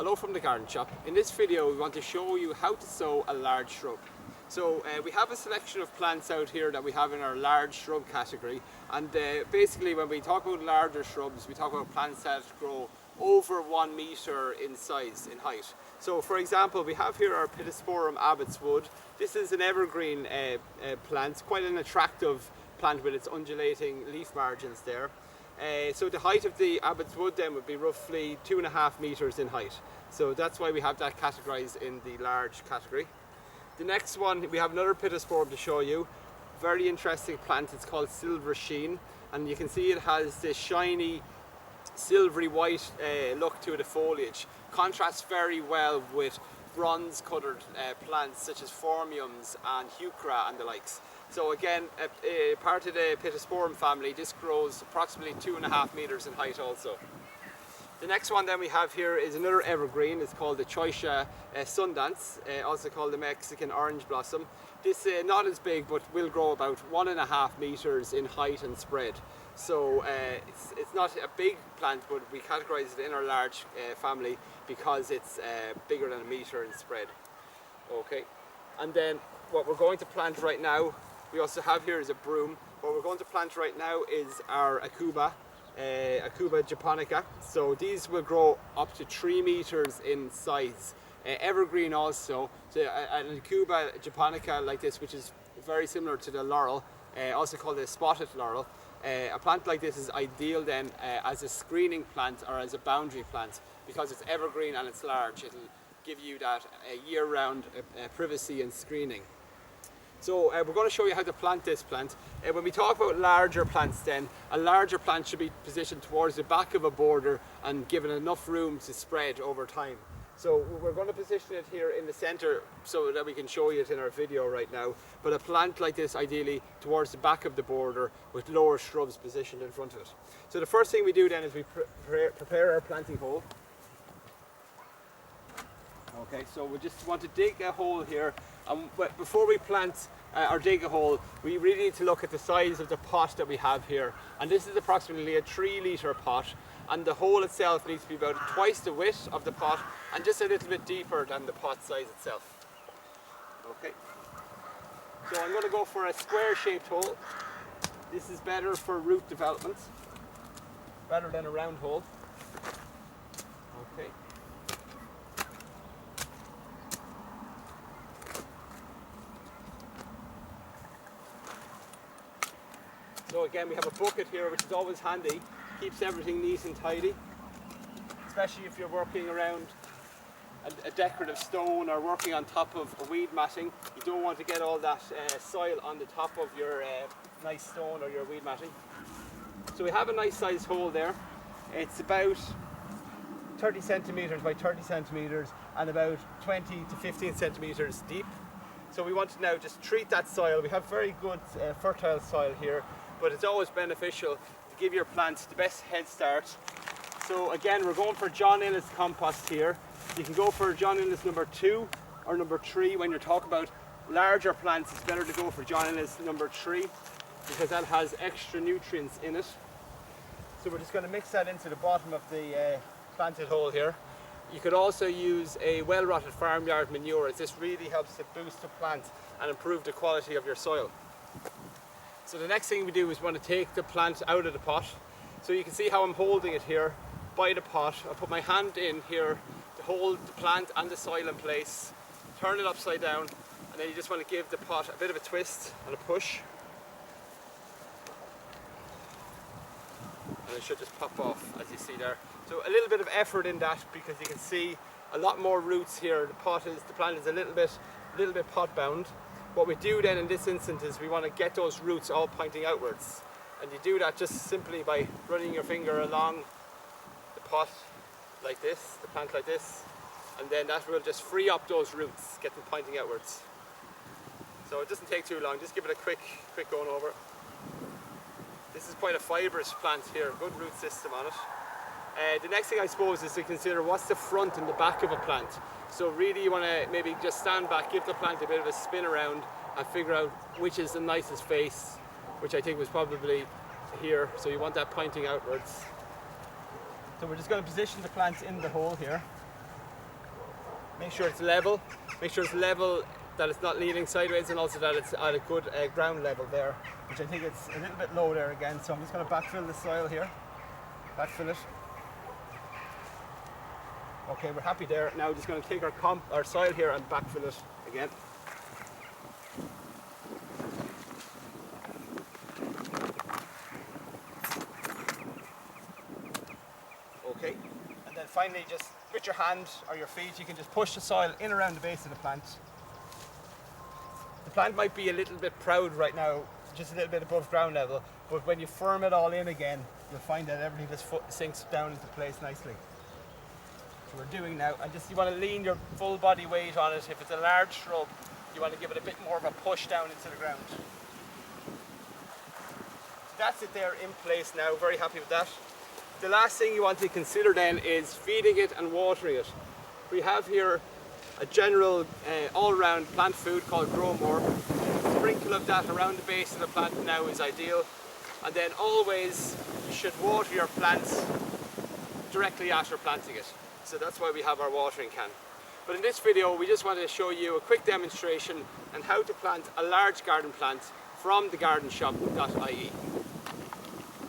Hello from the garden shop. In this video we want to show you how to sow a large shrub. So we have a selection of plants out here that we have in our large shrub category, and basically when we talk about larger shrubs we talk about plants that grow over 1 meter in size, in height. So for example we have here our Pittosporum Abbotswood. This is an evergreen plant, quite an attractive plant with its undulating leaf margins there. So the height of the Abbotswood then would be roughly 2.5 meters in height. So that's why we have that categorized in the large category. The next one, we have another Pittosporum to show you. Very interesting plant, it's called Silver Sheen. And you can see it has this shiny, silvery white look to the foliage. Contrasts very well with bronze coloured plants such as phormiums and heuchera and the likes. So again, part of the Pittosporum family, this grows approximately 2.5 meters in height also. The next one then we have here is another evergreen. It's called the Choisha Sundance, also called the Mexican orange blossom. This not as big, but will grow about 1.5 meters in height and spread. So it's not a big plant, but we categorize it in our large family because it's bigger than 1 meter in spread. Okay, and then what we're going to plant right now, we also have here is a broom. What we're going to plant right now is our Akuma Japonica. So these will grow up to 3 meters in size. Evergreen also. So an Akuma Japonica like this, which is very similar to the laurel, also called the spotted laurel. A plant like this is ideal then as a screening plant or as a boundary plant because it's evergreen and it's large. It'll give you that year-round privacy and screening. So we're going to show you how to plant this plant. When we talk about larger plants then, a larger plant should be positioned towards the back of a border and given enough room to spread over time. So we're going to position it here in the center so that we can show you it in our video right now. But a plant like this ideally towards the back of the border with lower shrubs positioned in front of it. So the first thing we do then is we prepare our planting hole. Okay, so we just want to dig a hole here, and before we plant or dig a hole, we really need to look at the size of the pot that we have here. And this is approximately a 3-litre pot, and the hole itself needs to be about twice the width of the pot and just a little bit deeper than the pot size itself. Okay, so I'm going to go for a square-shaped hole. This is better for root development, better than a round hole. Okay. So again, we have a bucket here, which is always handy, keeps everything neat and tidy, especially if you're working around a decorative stone or working on top of a weed matting. You don't want to get all that soil on the top of your nice stone or your weed matting. So we have a nice sized hole there. It's about 30 centimeters by 30 centimeters and about 20 to 15 centimeters deep. So we want to now just treat that soil. We have very good fertile soil here, but it's always beneficial to give your plant the best head start. So again, we're going for John Innes compost here. You can go for John Innes number 2 or number 3. When you're talking about larger plants, it's better to go for John Innes number 3 because that has extra nutrients in it. So we're just going to mix that into the bottom of the planted hole here. You could also use a well-rotted farmyard manure, as this really helps to boost the plant and improve the quality of your soil. So the next thing we do is we want to take the plant out of the pot. So you can see how I'm holding it here by the pot. I'll put my hand in here to hold the plant and the soil in place, turn it upside down, and then you just want to give the pot a bit of a twist and a push. And it should just pop off, as you see there. So a little bit of effort in that because you can see a lot more roots here. The plant is a little bit pot bound. What we do then in this instance is we want to get those roots all pointing outwards, and you do that just simply by running your finger along the pot like this, the plant like this, and then that will just free up those roots, get them pointing outwards. So it doesn't take too long, just give it a quick going over. This is quite a fibrous plant here, good root system on it. The next thing I suppose is to consider what's the front and the back of a plant. So really you want to maybe just stand back, give the plant a bit of a spin around and figure out which is the nicest face, which I think was probably here. So you want that pointing outwards. So we're just going to position the plant in the hole here. Make sure it's level. Make sure it's level, that it's not leaning sideways, and also that it's at a good ground level there, which I think it's a little bit low there again. So I'm just going to backfill the soil here. Backfill it. Okay, we're happy there. Now we're just going to take our soil here and backfill it again. Okay, and then finally, just with your hand or your feet, you can just push the soil in around the base of the plant. The plant might be a little bit proud right now, just a little bit above ground level, but when you firm it all in again, you'll find that everything just sinks down into place nicely. So we're doing now, and just you want to lean your full body weight on it. If it's a large shrub, you want to give it a bit more of a push down into the ground. So that's it there in place now, very happy with that. The last thing you want to consider then is feeding it and watering it. We have here a general all-round plant food called Grow More. A sprinkle of that around the base of the plant now is ideal. And then always you should water your plants directly after planting it. So that's why we have our watering can. But in this video we just wanted to show you a quick demonstration on how to plant a large garden plant from thegardenshop.ie.